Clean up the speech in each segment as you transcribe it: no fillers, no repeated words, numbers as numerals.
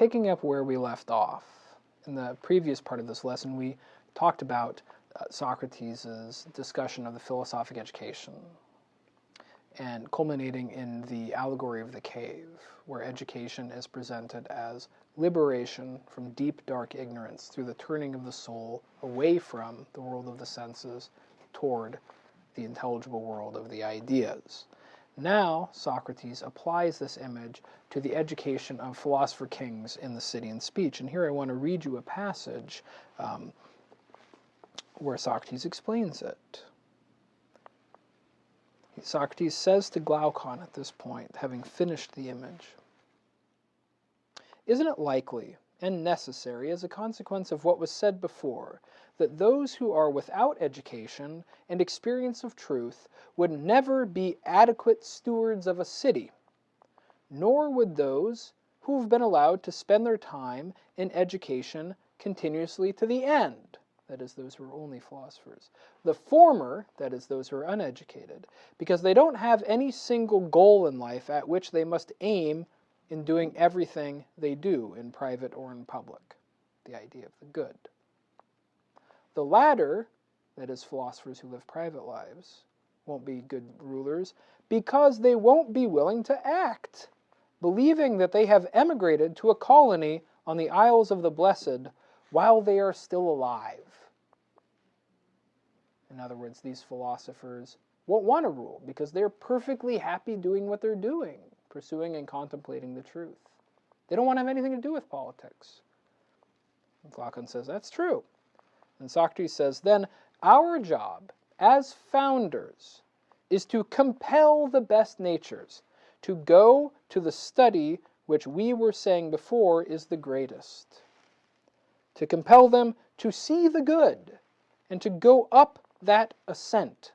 picking up where we left off, in the previous part of this lesson, we talked about Socrates' discussion of the philosophic education, and culminating in the allegory of the cave, where education is presented as liberation from deep, dark ignorance through the turning of the soul away from the world of the senses toward the intelligible world of the ideas. Now, Socrates applies this image to the education of philosopher kings in the City and Speech. And here I want to read you a passage where Socrates explains it. Socrates says to Glaucon at this point, having finished the image, "Isn't it likely and necessary, as a consequence of what was said before, that those who are without education and experience of truth would never be adequate stewards of a city, nor would those who have been allowed to spend their time in education continuously to the end," that is, those who are only philosophers, "the former," that is, those who are uneducated, "because they don't have any single goal in life at which they must aim in doing everything they do, in private or in public," the idea of the good. "The latter," that is, philosophers who live private lives, "won't be good rulers because they won't be willing to act, believing that they have emigrated to a colony on the Isles of the Blessed while they are still alive." In other words, these philosophers won't want to rule because they're perfectly happy doing what they're doing, pursuing and contemplating the truth. They don't want to have anything to do with politics. And Glaucon says, that's true. And Socrates says, then our job as founders is to compel the best natures to go to the study which we were saying before is the greatest, to compel them to see the good and to go up that ascent.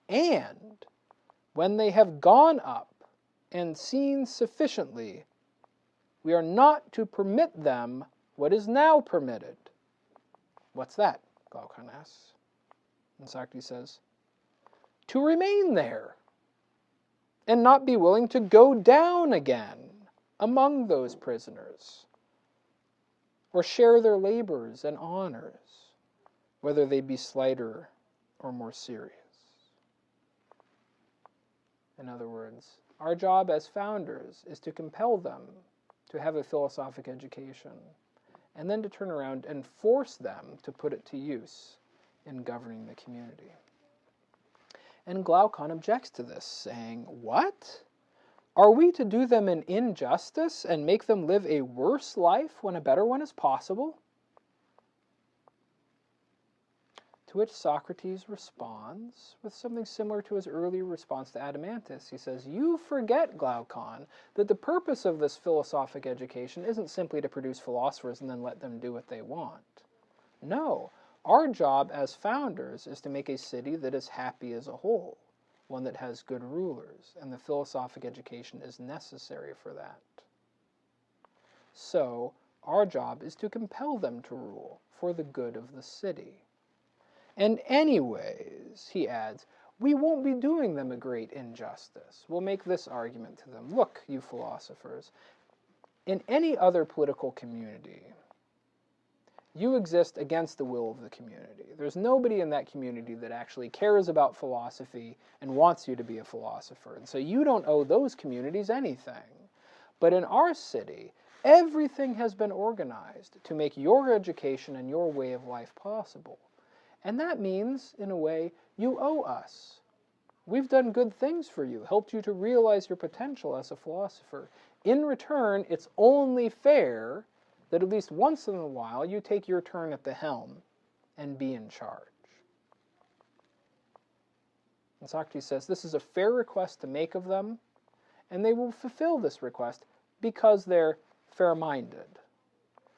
And when they have gone up and seen sufficiently, we are not to permit them what is now permitted. What's that? Glaucon asks. And Socrates says, to remain there and not be willing to go down again among those prisoners, or share their labors and honors, whether they be slighter or more serious. In other words, our job as founders is to compel them to have a philosophic education, and then to turn around and force them to put it to use in governing the community. And Glaucon objects to this, saying, what? Are we to do them an injustice and make them live a worse life when a better one is possible? To which Socrates responds with something similar to his earlier response to Adeimantus. He says, you forget, Glaucon, that the purpose of this philosophic education isn't simply to produce philosophers and then let them do what they want. No, our job as founders is to make a city that is happy as a whole, one that has good rulers, and the philosophic education is necessary for that. So, our job is to compel them to rule for the good of the city. And anyways, he adds, we won't be doing them a great injustice. We'll make this argument to them. Look, you philosophers, in any other political community, you exist against the will of the community. There's nobody in that community that actually cares about philosophy and wants you to be a philosopher. And so you don't owe those communities anything. But in our city, everything has been organized to make your education and your way of life possible. And that means, in a way, you owe us. We've done good things for you, helped you to realize your potential as a philosopher. In return, it's only fair that at least once in a while you take your turn at the helm and be in charge. And Socrates says this is a fair request to make of them, and they will fulfill this request because they're fair-minded.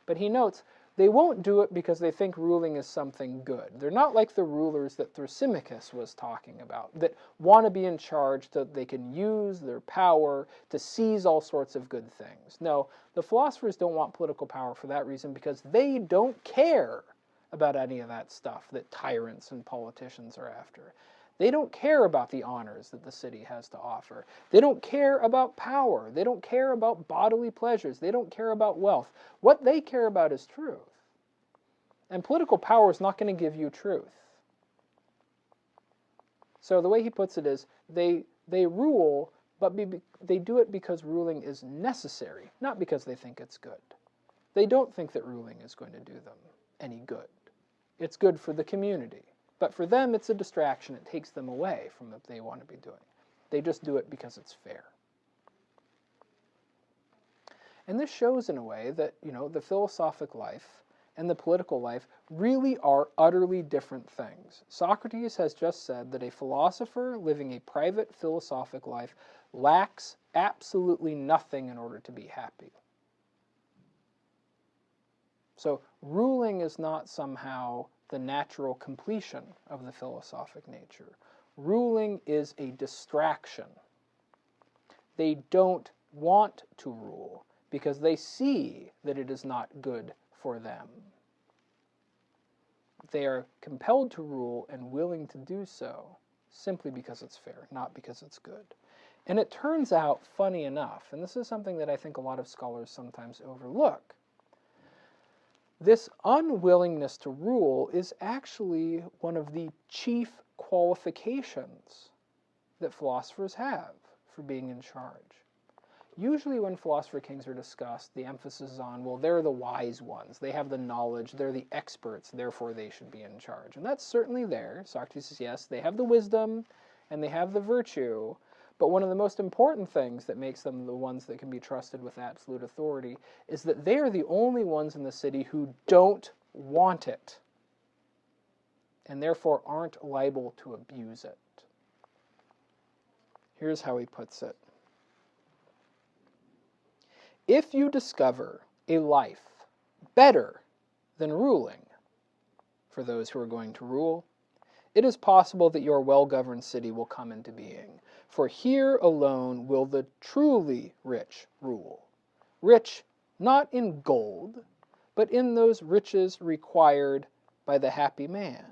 But he notes, they won't do it because they think ruling is something good. They're not like the rulers that Thrasymachus was talking about, that want to be in charge so that they can use their power to seize all sorts of good things. No, the philosophers don't want political power for that reason because they don't care about any of that stuff that tyrants and politicians are after. They don't care about the honors that the city has to offer. They don't care about power. They don't care about bodily pleasures. They don't care about wealth. What they care about is truth. And political power is not going to give you truth. So the way he puts it is, they rule, but they do it because ruling is necessary, not because they think it's good. They don't think that ruling is going to do them any good. It's good for the community. But for them, it's a distraction. It takes them away from what they want to be doing. They just do it because it's fair. And this shows in a way that, the philosophic life and the political life really are utterly different things. Socrates has just said that a philosopher living a private philosophic life lacks absolutely nothing in order to be happy. So ruling is not somehow the natural completion of the philosophic nature. Ruling is a distraction. They don't want to rule because they see that it is not good for them. They are compelled to rule and willing to do so simply because it's fair, not because it's good. And it turns out, funny enough, and this is something that I think a lot of scholars sometimes overlook, this unwillingness to rule is actually one of the chief qualifications that philosophers have for being in charge. Usually when philosopher kings are discussed, the emphasis is on, well, they're the wise ones. They have the knowledge. They're the experts. Therefore, they should be in charge. And that's certainly there. Socrates says, yes, they have the wisdom and they have the virtue. But one of the most important things that makes them the ones that can be trusted with absolute authority is that they are the only ones in the city who don't want it and therefore aren't liable to abuse it. Here's how he puts it. If you discover a life better than ruling for those who are going to rule, it is possible that your well-governed city will come into being. For here alone will the truly rich rule. Rich not in gold, but in those riches required by the happy man.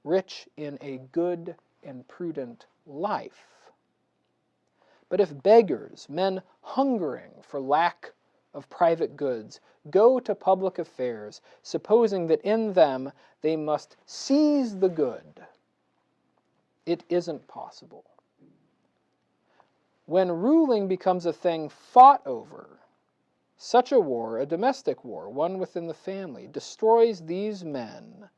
Rich in a good and prudent life. But if beggars, men hungering for lack of private goods, go to public affairs, supposing that in them they must seize the good, it isn't possible. When ruling becomes a thing fought over, such a war, a domestic war, one within the family, destroys these men,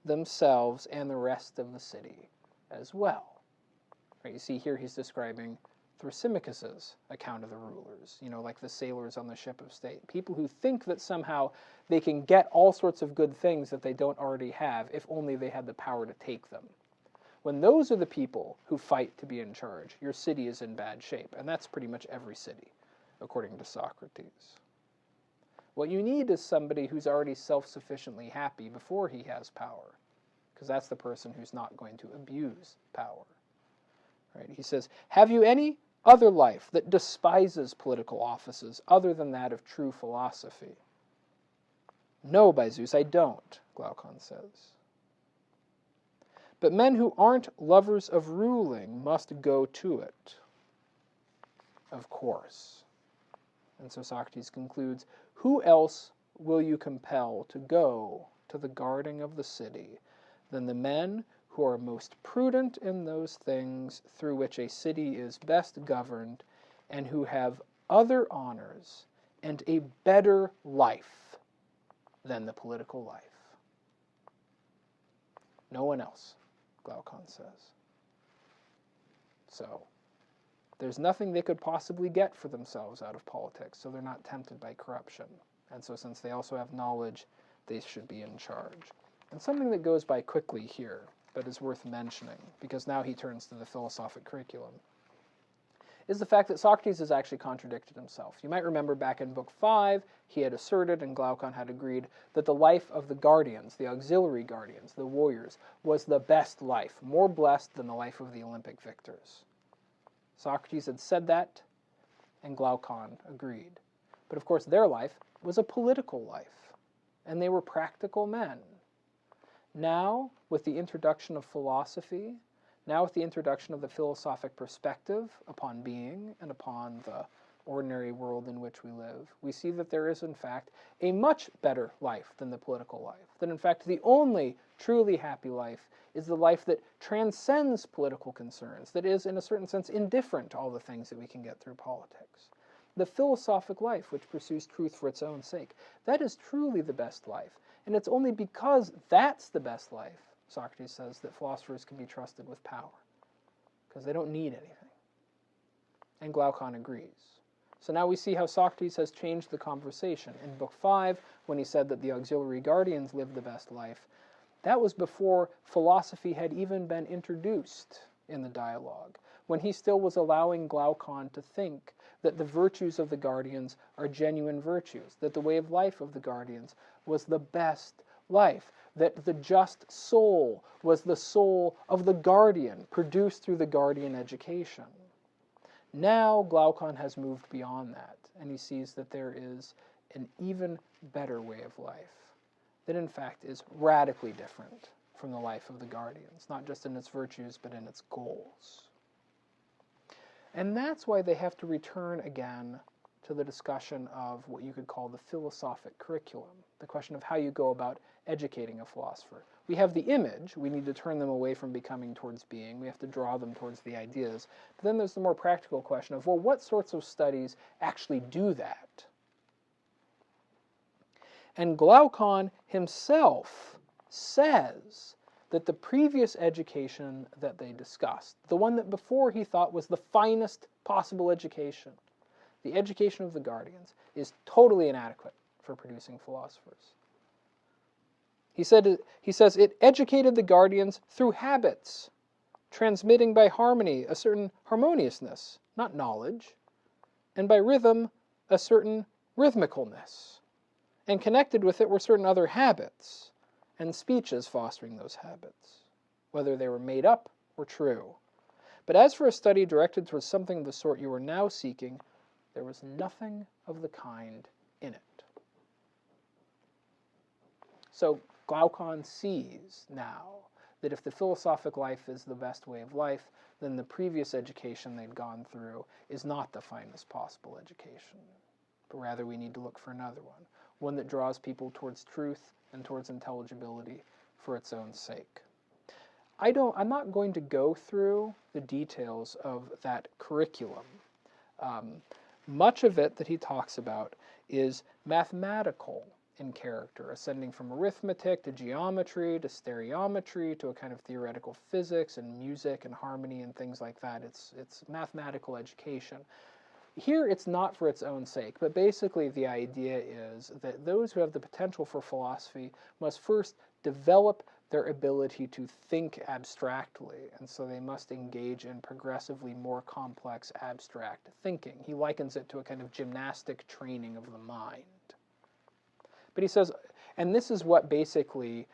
themselves, and the rest of the city as well. Right, you see here he's describing Thrasymachus's account of the rulers, like the sailors on the ship of state. People who think that somehow they can get all sorts of good things that they don't already have if only they had the power to take them. When those are the people who fight to be in charge, your city is in bad shape. And that's pretty much every city, according to Socrates. What you need is somebody who's already self-sufficiently happy before he has power, because that's the person who's not going to abuse power. Right? He says, have you any other life that despises political offices other than that of true philosophy? No, by Zeus, I don't, Glaucon says. But men who aren't lovers of ruling must go to it. Of course. And so Socrates concludes, who else will you compel to go to the guarding of the city than the men who are most prudent in those things through which a city is best governed, and who have other honors and a better life than the political life? No one else, Glaucon says. So, there's nothing they could possibly get for themselves out of politics, so they're not tempted by corruption. And so since they also have knowledge, they should be in charge. And something that goes by quickly here, but is worth mentioning, because now he turns to the philosophic curriculum, is the fact that Socrates has actually contradicted himself. You might remember back in Book 5, he had asserted, and Glaucon had agreed, that the life of the guardians, the auxiliary guardians, the warriors, was the best life, more blessed than the life of the Olympic victors. Socrates had said that, and Glaucon agreed. But of course their life was a political life, and they were practical men. Now, with the introduction of philosophy, Now with the introduction of the philosophic perspective upon being and upon the ordinary world in which we live, we see that there is, in fact, a much better life than the political life. That, in fact, the only truly happy life is the life that transcends political concerns, that is, in a certain sense, indifferent to all the things that we can get through politics. The philosophic life, which pursues truth for its own sake, that is truly the best life. And it's only because that's the best life, Socrates says, that philosophers can be trusted with power, because they don't need anything. And Glaucon agrees. So now we see how Socrates has changed the conversation. In Book 5, when he said that the auxiliary guardians lived the best life, that was before philosophy had even been introduced in the dialogue, when he still was allowing Glaucon to think that the virtues of the guardians are genuine virtues, that the way of life of the guardians was the best life, that the just soul was the soul of the guardian, produced through the guardian education. Now Glaucon has moved beyond that, and he sees that there is an even better way of life, that in fact is radically different from the life of the guardians, not just in its virtues, but in its goals. And that's why they have to return again to the discussion of what you could call the philosophic curriculum, the question of how you go about educating a philosopher. We have the image, we need to turn them away from becoming towards being, we have to draw them towards the ideas. But then there's the more practical question of, well, what sorts of studies actually do that? And Glaucon himself says that the previous education that they discussed, the one that before he thought was the finest possible education, the education of the guardians, is totally inadequate for producing philosophers. He says it educated the guardians through habits, transmitting by harmony a certain harmoniousness, not knowledge, and by rhythm a certain rhythmicalness. And connected with it were certain other habits, and speeches fostering those habits, whether they were made up or true. But as for a study directed towards something of the sort you are now seeking, there was nothing of the kind in it. So Glaucon sees now that if the philosophic life is the best way of life, then the previous education they'd gone through is not the finest possible education. But rather we need to look for another one that draws people towards truth and towards intelligibility for its own sake. I'm not going to go through the details of that curriculum. Much of it that he talks about is mathematical in character, ascending from arithmetic to geometry to stereometry to a kind of theoretical physics and music and harmony and things like that. It's mathematical education. Here it's not for its own sake, but basically the idea is that those who have the potential for philosophy must first develop their ability to think abstractly, and so they must engage in progressively more complex abstract thinking. He likens it to a kind of gymnastic training of the mind. But he says, and this is what basically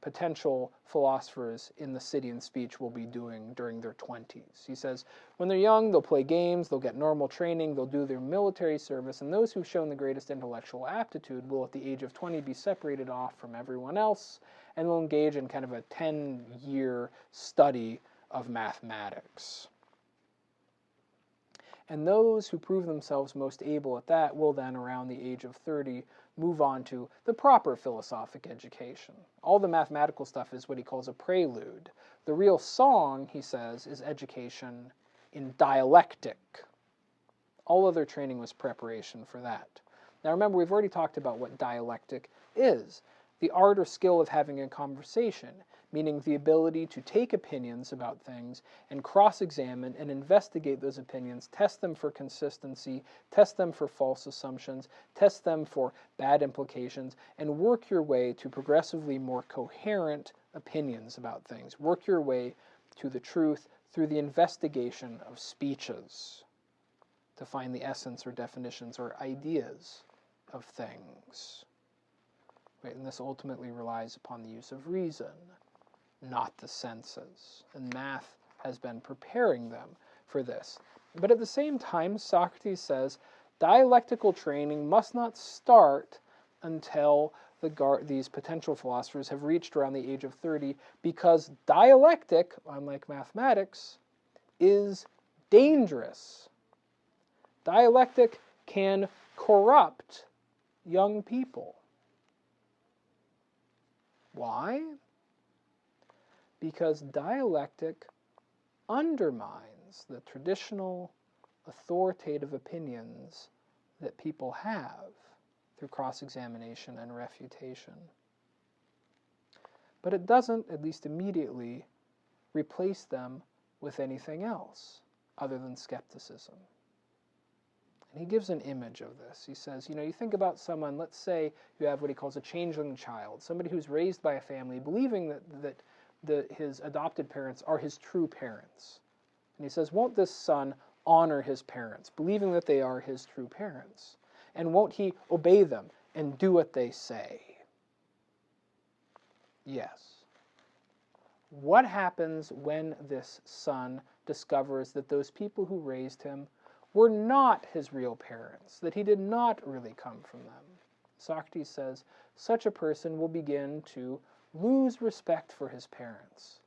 potential philosophers in the city and speech will be doing during their 20s. He says, when they're young, they'll play games, they'll get normal training, they'll do their military service, and those who've shown the greatest intellectual aptitude will at the age of 20 be separated off from everyone else, and will engage in kind of a 10-year study of mathematics. And those who prove themselves most able at that will then, around the age of 30, move on to the proper philosophic education. All the mathematical stuff is what he calls a prelude. The real song, he says, is education in dialectic. All other training was preparation for that. Now remember, we've already talked about what dialectic is. The art or skill of having a conversation, meaning the ability to take opinions about things and cross-examine and investigate those opinions, test them for consistency, test them for false assumptions, test them for bad implications, and work your way to progressively more coherent opinions about things. Work your way to the truth through the investigation of speeches to find the essence or definitions or ideas of things. Right? And this ultimately relies upon the use of reason, not the senses. And math has been preparing them for this. But at the same time, Socrates says, dialectical training must not start until these potential philosophers have reached around the age of 30 because dialectic, unlike mathematics, is dangerous. Dialectic can corrupt young people. Why? Because dialectic undermines the traditional authoritative opinions that people have through cross-examination and refutation. But it doesn't, at least immediately, replace them with anything else other than skepticism. And he gives an image of this. He says, you think about someone, let's say you have what he calls a changeling child, somebody who's raised by a family believing that his adopted parents are his true parents. And he says, won't this son honor his parents, believing that they are his true parents? And won't he obey them and do what they say? Yes. What happens when this son discovers that those people who raised him were not his real parents, that he did not really come from them? Socrates says, such a person will begin to lose respect for his parents,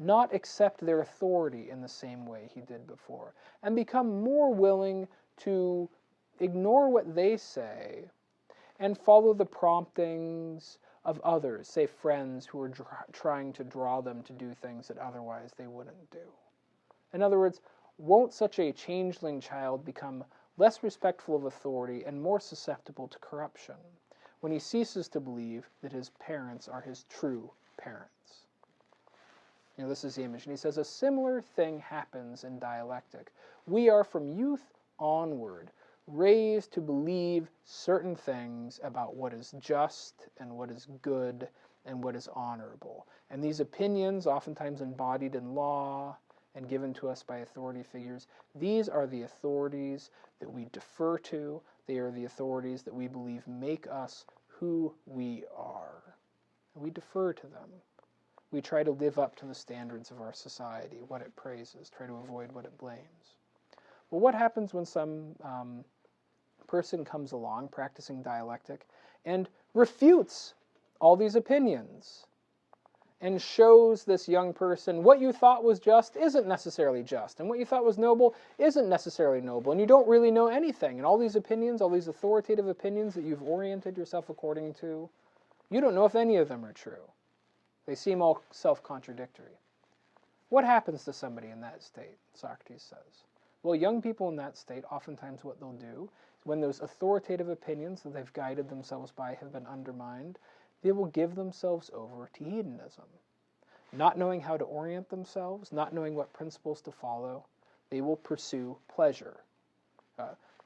not accept their authority in the same way he did before, and become more willing to ignore what they say and follow the promptings of others, say friends who are trying to draw them to do things that otherwise they wouldn't do. In other words, won't such a changeling child become less respectful of authority and more susceptible to corruption when he ceases to believe that his parents are his true parents? This is the image. And he says, a similar thing happens in dialectic. We are from youth onward raised to believe certain things about what is just and what is good and what is honorable. And these opinions, oftentimes embodied in law and given to us by authority figures, these are the authorities that we defer to. They are the authorities that we believe make us who we are. And we defer to them. We try to live up to the standards of our society, what it praises, try to avoid what it blames. Well, what happens when some person comes along practicing dialectic and refutes all these opinions and shows this young person what you thought was just isn't necessarily just, and what you thought was noble isn't necessarily noble, and you don't really know anything, and all these opinions, all these authoritative opinions that you've oriented yourself according to, you don't know if any of them are true. They seem all self-contradictory. What happens to somebody in that state, Socrates says? Well, young people in that state, oftentimes what they'll do, when those authoritative opinions that they've guided themselves by have been undermined, they will give themselves over to hedonism. Not knowing how to orient themselves, not knowing what principles to follow, they will pursue pleasure.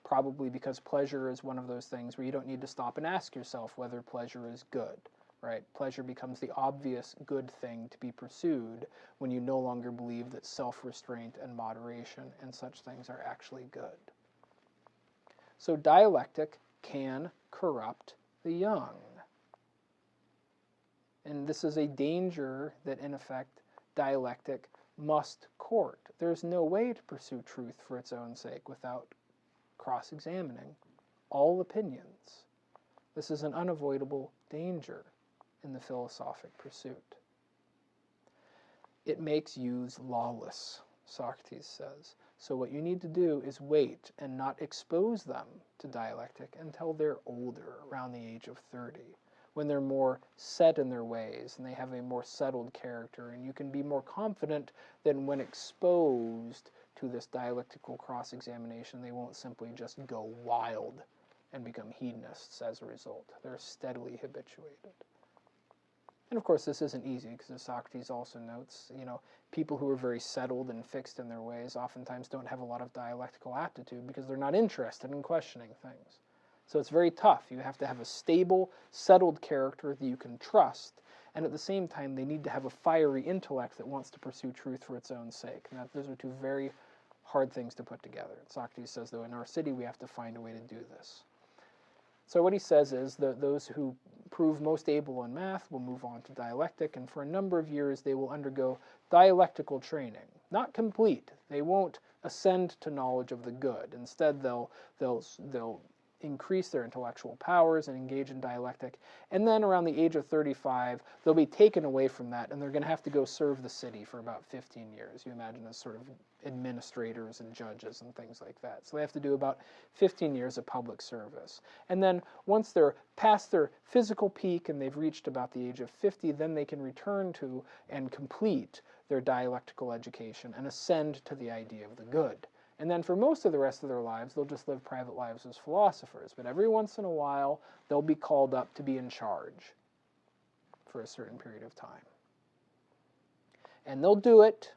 Probably because pleasure is one of those things where you don't need to stop and ask yourself whether pleasure is good. Right? Pleasure becomes the obvious good thing to be pursued when you no longer believe that self-restraint and moderation and such things are actually good. So dialectic can corrupt the young. And this is a danger that, in effect, dialectic must court. There's no way to pursue truth for its own sake without cross-examining all opinions. This is an unavoidable danger in the philosophic pursuit. It makes youths lawless, Socrates says. So what you need to do is wait and not expose them to dialectic until they're older, around the age of 30, when they're more set in their ways and they have a more settled character, and you can be more confident that when exposed to this dialectical cross-examination, they won't simply just go wild and become hedonists as a result. They're steadily habituated. And of course, this isn't easy, because as Socrates also notes, people who are very settled and fixed in their ways oftentimes don't have a lot of dialectical aptitude because they're not interested in questioning things. So it's very tough. You have to have a stable, settled character that you can trust, and at the same time, they need to have a fiery intellect that wants to pursue truth for its own sake. And those are two very hard things to put together. Socrates says, though, in our city, we have to find a way to do this. So what he says is that those who prove most able in math will move on to dialectic, and for a number of years they will undergo dialectical training. Not complete. They won't ascend to knowledge of the good. Instead, they'll increase their intellectual powers and engage in dialectic. And then around the age of 35, they'll be taken away from that, and they're going to have to go serve the city for about 15 years. You imagine as sort of administrators and judges and things like that. So they have to do about 15 years of public service. And then once they're past their physical peak and they've reached about the age of 50, then they can return to and complete their dialectical education and ascend to the idea of the good. And then for most of the rest of their lives, they'll just live private lives as philosophers. But every once in a while, they'll be called up to be in charge for a certain period of time. And they'll do it,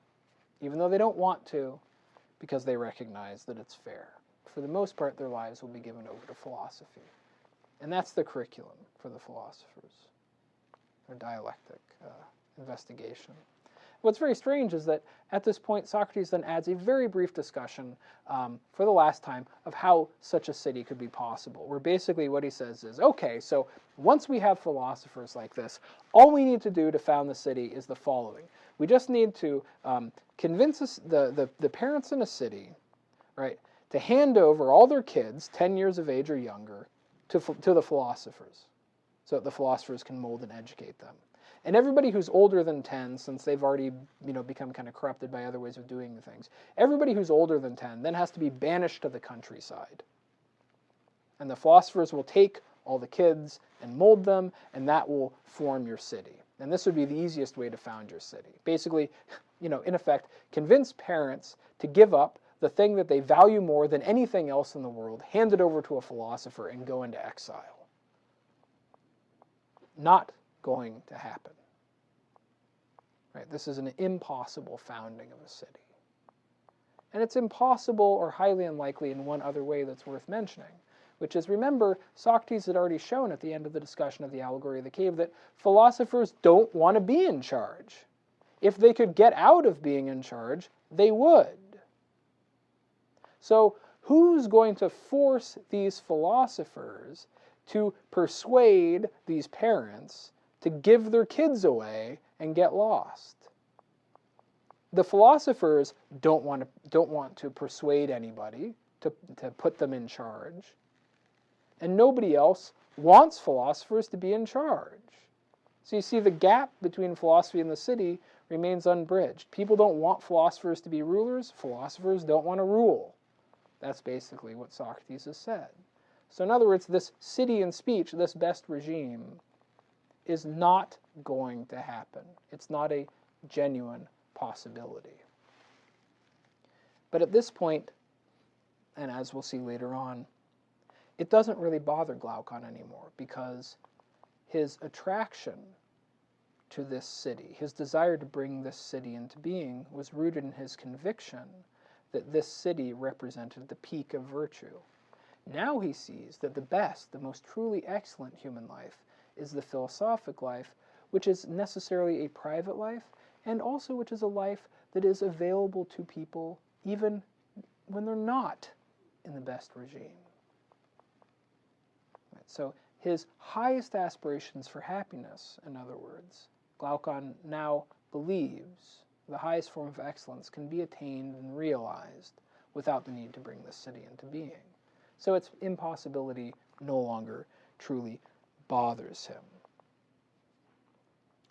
even though they don't want to, because they recognize that it's fair. For the most part, their lives will be given over to philosophy. And that's the curriculum for the philosophers, or dialectic investigation. What's very strange is that at this point, Socrates then adds a very brief discussion for the last time of how such a city could be possible, where basically what he says is, okay, so once we have philosophers like this, all we need to do to found the city is the following. We just need to convince the parents in a city, right, to hand over all their kids, 10 years of age or younger, to the philosophers, so that the philosophers can mold and educate them. And everybody who's older than 10, since they've already become kind of corrupted by other ways of doing things, everybody who's older than 10 then has to be banished to the countryside. And the philosophers will take all the kids and mold them, and that will form your city. And this would be the easiest way to found your city. Basically, in effect, convince parents to give up the thing that they value more than anything else in the world, hand it over to a philosopher, and go into exile. Not going to happen. Right? This is an impossible founding of a city. And it's impossible or highly unlikely in one other way that's worth mentioning, which is, remember, Socrates had already shown at the end of the discussion of the allegory of the cave that philosophers don't want to be in charge. If they could get out of being in charge, they would. So who's going to force these philosophers to persuade these parents to give their kids away and get lost? The philosophers don't want to persuade anybody to put them in charge. And nobody else wants philosophers to be in charge. So you see, the gap between philosophy and the city remains unbridged. People don't want philosophers to be rulers. Philosophers don't want to rule. That's basically what Socrates has said. So in other words, this city and speech, this best regime, is not going to happen. It's not a genuine possibility. But at this point, and as we'll see later on, it doesn't really bother Glaucon anymore, because his attraction to this city, his desire to bring this city into being, was rooted in his conviction that this city represented the peak of virtue. Now he sees that the best, the most truly excellent human life is the philosophic life, which is necessarily a private life, and also which is a life that is available to people even when they're not in the best regime. Right, so his highest aspirations for happiness, in other words, Glaucon now believes the highest form of excellence can be attained and realized without the need to bring this city into being. So its impossibility no longer truly bothers him.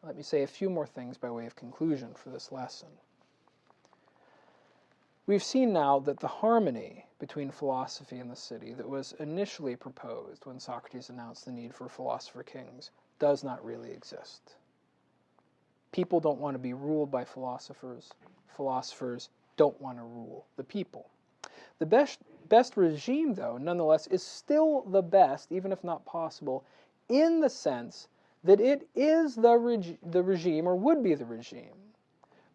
Let me say a few more things by way of conclusion for this lesson. We've seen now that the harmony between philosophy and the city that was initially proposed when Socrates announced the need for philosopher kings does not really exist. People don't want to be ruled by philosophers. Philosophers don't want to rule the people. The best regime, though, nonetheless, is still the best, even if not possible, in the sense that it is the regime, or would be the regime,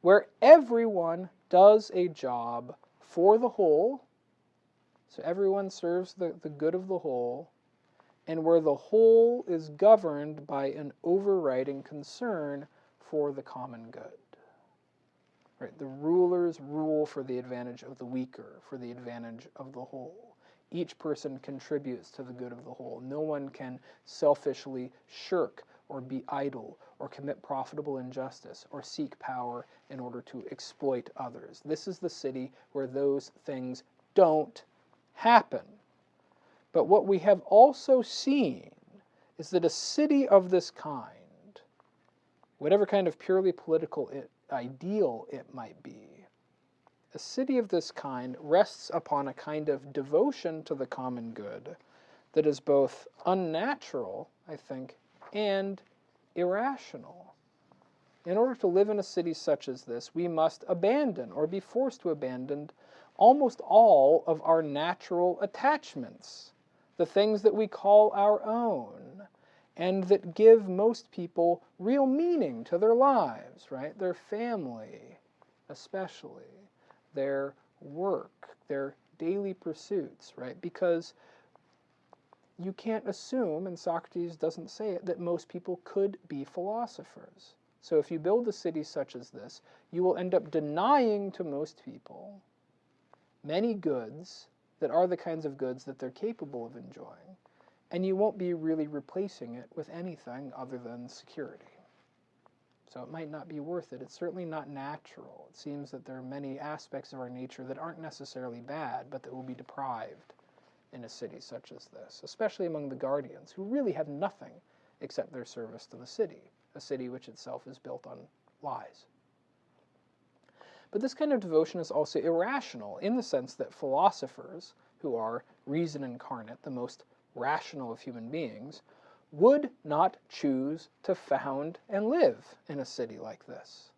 where everyone does a job for the whole, so everyone serves the good of the whole, and where the whole is governed by an overriding concern for the common good. Right? The rulers rule for the advantage of the weaker, for the advantage of the whole. Each person contributes to the good of the whole. No one can selfishly shirk or be idle or commit profitable injustice or seek power in order to exploit others. This is the city where those things don't happen. But what we have also seen is that a city of this kind, whatever kind of purely political ideal it might be, a city of this kind rests upon a kind of devotion to the common good that is both unnatural, I think, and irrational. In order to live in a city such as this, we must abandon, or be forced to abandon, almost all of our natural attachments, the things that we call our own, and that give most people real meaning to their lives, right? Their family, especially, their work, their daily pursuits, right? Because you can't assume, and Socrates doesn't say it, that most people could be philosophers. So if you build a city such as this, you will end up denying to most people many goods that are the kinds of goods that they're capable of enjoying, and you won't be really replacing it with anything other than security. So it might not be worth it. It's certainly not natural. It seems that there are many aspects of our nature that aren't necessarily bad, but that will be deprived in a city such as this, especially among the guardians, who really have nothing except their service to the city, a city which itself is built on lies. But this kind of devotion is also irrational in the sense that philosophers, who are reason incarnate, the most rational of human beings, would not choose to found and live in a city like this.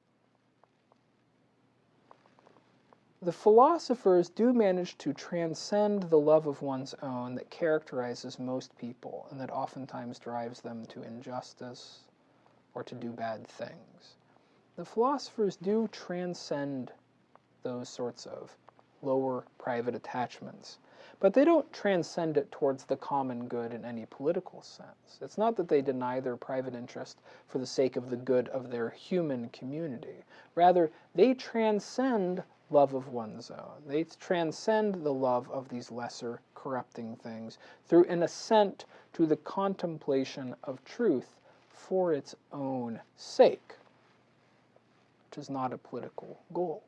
The philosophers do manage to transcend the love of one's own that characterizes most people and that oftentimes drives them to injustice or to do bad things. The philosophers do transcend those sorts of lower private attachments, but they don't transcend it towards the common good in any political sense. It's not that they deny their private interest for the sake of the good of their human community. Rather, they transcend love of one's own. They transcend the love of these lesser corrupting things through an assent to the contemplation of truth for its own sake, which is not a political goal.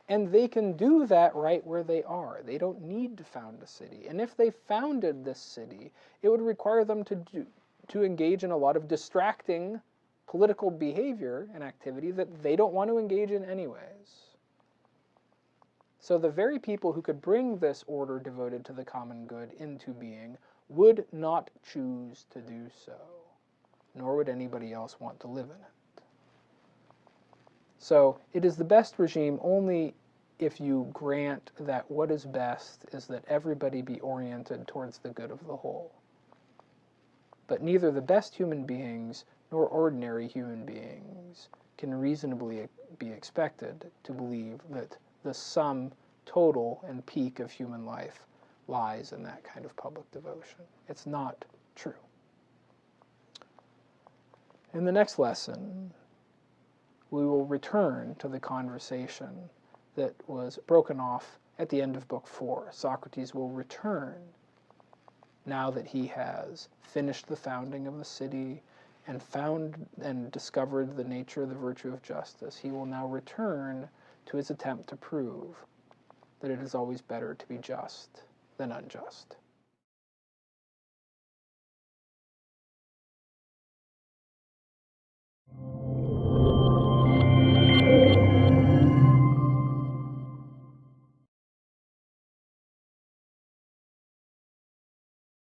And they can do that right where they are. They don't need to found a city. And if they founded this city, it would require them to engage in a lot of distracting political behavior and activity that they don't want to engage in anyways. So the very people who could bring this order devoted to the common good into being would not choose to do so, nor would anybody else want to live in it. So it is the best regime only if you grant that what is best is that everybody be oriented towards the good of the whole. But neither the best human beings nor ordinary human beings can reasonably be expected to believe that the sum total and peak of human life lies in that kind of public devotion. It's not true. In the next lesson, we will return to the conversation that was broken off at the end of Book 4. Socrates will return now that he has finished the founding of the city and found and discovered the nature of the virtue of justice. He will now return to his attempt to prove that it is always better to be just than unjust.